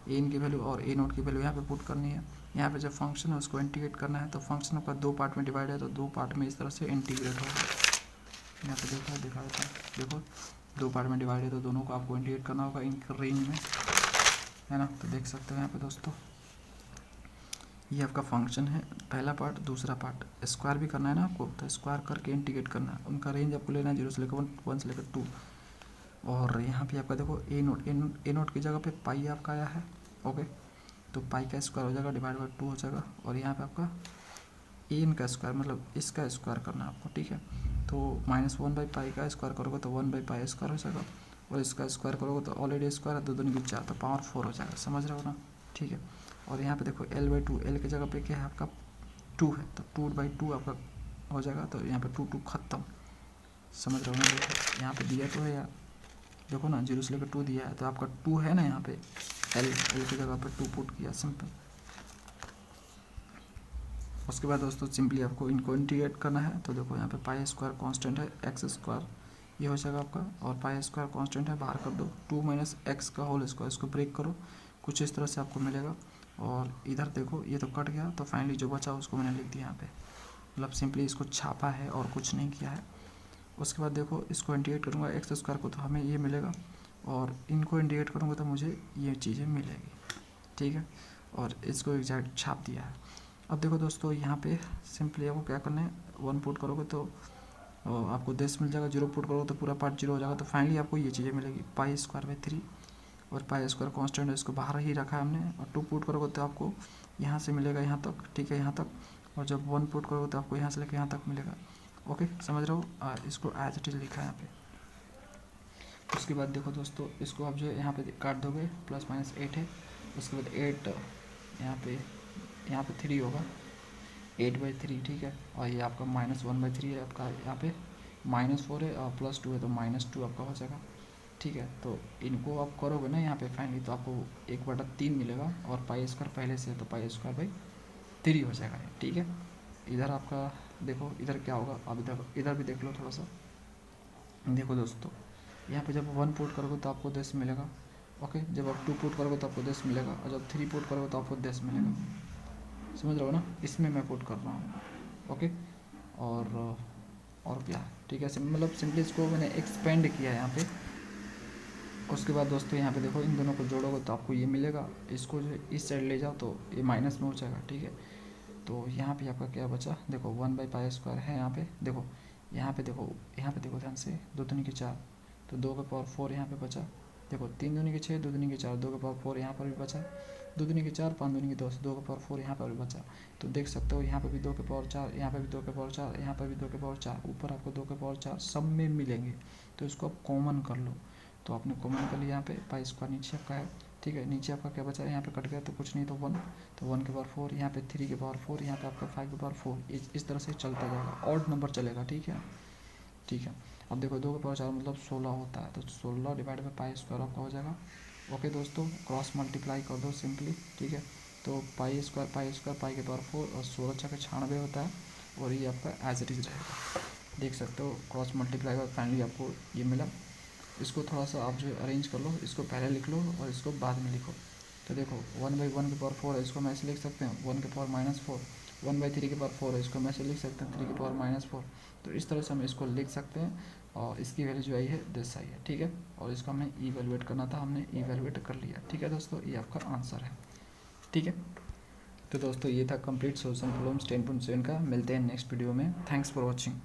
एन की वैल्यू और ए नोट की वैल्यू यहाँ पे पुट करनी है। यहाँ पे जब फंक्शन है उसको इंटीग्रेट करना है, तो फंक्शन आपका 2 पार्ट में डिवाइड है, तो 2 पार्ट में इस तरह से इंटीग्रेट होगा। यहाँ पे देखा देता है, देखो 2 पार्ट में डिवाइड है, तो दोनों को आपको इंटीग्रेट करना होगा इन रेंज में, है ना। तो देख सकते हो यहाँ पे दोस्तों, ये आपका फंक्शन है, पहला पार्ट, दूसरा पार्ट स्क्वायर भी करना है ना आपको, तो स्क्वायर करके इंटीग्रेट करना है। उनका रेंज आपको लेना है 0 से लेकर 1 से लेकर 2, और यहाँ पे आपका देखो ए नोट की जगह पे पाई आपका आया है, ओके, तो पाई का स्क्वायर हो जाएगा डिवाइड बाई 2 हो जाएगा, और यहाँ पे आपका एन का स्क्वायर मतलब इसका स्क्वायर करना है आपको, ठीक है। तो -1/पाई का स्क्वायर करोगे तो 1/पाई स्क्वायर हो जाएगा, और इसका स्क्वायर करोगे तो ऑलरेडी स्क्वायर है, 2 दूनी की 4, तो पावर 4 हो जाएगा, समझ रहे हो ना, ठीक है। और यहाँ पे देखो L/2, L की जगह पे क्या है आपका 2 है, तो 2/2 आपका हो जाएगा। तो यहाँ पे 2 2 खत्म, समझ रहे हो ना। देखो यहाँ पे दिया तो है यार, देखो ना 0 से लेकर 2 दिया है, तो आपका 2 है ना यहाँ पे, एल की जगह पे 2 पुट किया, सिंपल। उसके बाद दोस्तों सिंपली आपको इनको इंटीग्रेट करना है। तो देखो यहाँ पे पाई स्क्वायर कांस्टेंट है, एक्स स्क्वायर ये हो जाएगा आपका, और पाई स्क्वायर कांस्टेंट है, बाहर कर दो। 2 माइनस एक्स का होल स्क्वायर, इसको ब्रेक करो, कुछ इस तरह से आपको मिलेगा। और इधर देखो ये तो कट गया, तो फाइनली जो बचा उसको मैंने लिख दिया यहाँ पे, मतलब सिंपली इसको छापा है और कुछ नहीं किया है। उसके बाद देखो इसको इंटीग्रेट करूँगा एक्स स्क्वायर को, तो हमें ये मिलेगा, और इनको इंटीग्रेट करूँगा तो मुझे ये चीज़ें मिलेगी, ठीक है। और इसको एग्जैक्ट छाप दिया है। अब देखो दोस्तों यहाँ पे सिंपली आपको क्या करना है, 1 पुट करोगे तो आपको 10 मिल जाएगा, 0 पुट करोगे तो पूरा पार्ट 0 हो जाएगा। तो फाइनली आपको ये चीज़ें मिलेगी, पाई स्क्वायर बाई 3, और पाई स्क्वायर कांस्टेंट है, इसको बाहर ही रखा है हमने। और 2 पुट करोगे तो आपको यहाँ से मिलेगा यहाँ तक, ठीक है, यहाँ तक। और जब 1 पुट करोगे तो आपको यहाँ से लेकर यहाँ तक मिलेगा। ओके, समझ रहे हो। इसको एज इट इज लिखा है यहाँ पे। उसके बाद देखो दोस्तों इसको आप जो है यहाँ पे काट दोगे, प्लस माइनस 8 है। उसके बाद 8 यहाँ पे 3 होगा, 8/3, ठीक है। और ये आपका -1/3 है आपका, यहाँ पे -4 है और +2 है, तो -2 आपका हो जाएगा, ठीक है। तो इनको आप करोगे ना यहाँ पे फाइनली, तो आपको 1/3 मिलेगा, और पाई स्क्वायर पहले से है तो पाई स्क्वायर बाई 3 हो जाएगा, ठीक है। इधर आपका देखो इधर क्या होगा, आप इधर भी देख लो थोड़ा सा। देखो दोस्तों यहाँ पे जब 1 पुट करोगे तो आपको 10 मिलेगा, ओके। जब आप 2 पुट करोगे तो आपको 10 मिलेगा, और जब 3 पुट करोगे तो आपको 10 मिलेगा, समझ रहे हो ना। इसमें मैं पुट कर रहा हूँ, ओके। और क्या, ठीक है, मतलब सिंपली इसको मैंने एक्सपेंड किया है यहाँ पे। उसके बाद दोस्तों यहाँ पे देखो इन दोनों को जोड़ोगे तो आपको ये मिलेगा, इसको जो इस साइड ले जाओ तो ये माइनस में हो जाएगा, ठीक है। तो यहाँ पे आपका क्या बचा, देखो 1/π² है यहाँ पे, देखो यहाँ पे देखो ध्यान से, 2 दूनी के 4, तो 2⁴ यहाँ पे बचा। देखो 3 दूनी के 6, 2 दूनी के 4, 2⁴ यहाँ पर भी बचा, 2 दूनी के 4, 5 दूनी के 10, 2⁴ यहाँ पर भी बचा। तो देख सकते हो यहाँ पे भी 2⁴4, यहाँ पे भी 2⁴4, यहाँ पर भी 2⁴4, ऊपर आपको 2⁴4 सब में मिलेंगे। तो इसको आप कॉमन कर लो, तो आपने कॉमन कर लिया यहाँ पे, पाई स्क्वायर नीचे आपका है, ठीक है। नीचे आपका क्या बचा है, यहाँ पे कट गया तो कुछ नहीं, तो 1, तो 1⁴, यहाँ पे 3⁴, यहाँ पे आपका 5⁴, इस तरह से चलता जाएगा, ऑड नंबर चलेगा, ठीक है, ठीक है। अब देखो 2⁴4 मतलब 16 होता है, तो 16 डिवाइड बाई पाई स्क्वायर आपका हो जाएगा। ओके दोस्तों, क्रॉस मल्टीप्लाई कर दो सिंपली, ठीक है। तो पाई स्क्वायर पाई⁴ और 16 के 96 होता है, और ये आपका एज इट इज रहेगा, देख सकते हो। क्रॉस मल्टीप्लाई और फाइनली आपको ये मिला। इसको थोड़ा सा आप जो अरेंज कर लो, इसको पहले लिख लो और इसको बाद में लिखो। तो देखो 1/1⁴ है, इसको मैं ऐसे लिख सकते हैं 1⁴ -4, 1/3⁴ है, इसको मैं ऐसे लिख सकते हैं 3⁴ -4। तो इस तरह से हम इसको लिख सकते हैं, और इसकी वैल्यू जो आई है 10 आई है, ठीक है। और इसको हमें इवैल्यूएट करना था, हमने इवैल्यूएट कर लिया, ठीक है दोस्तों, ये आपका आंसर है, ठीक है। तो दोस्तों ये था कंप्लीट सोल्यूशन प्रॉब्लम्स 10.7 का। मिलते हैं नेक्स्ट वीडियो में, थैंक्स फॉर वॉचिंग।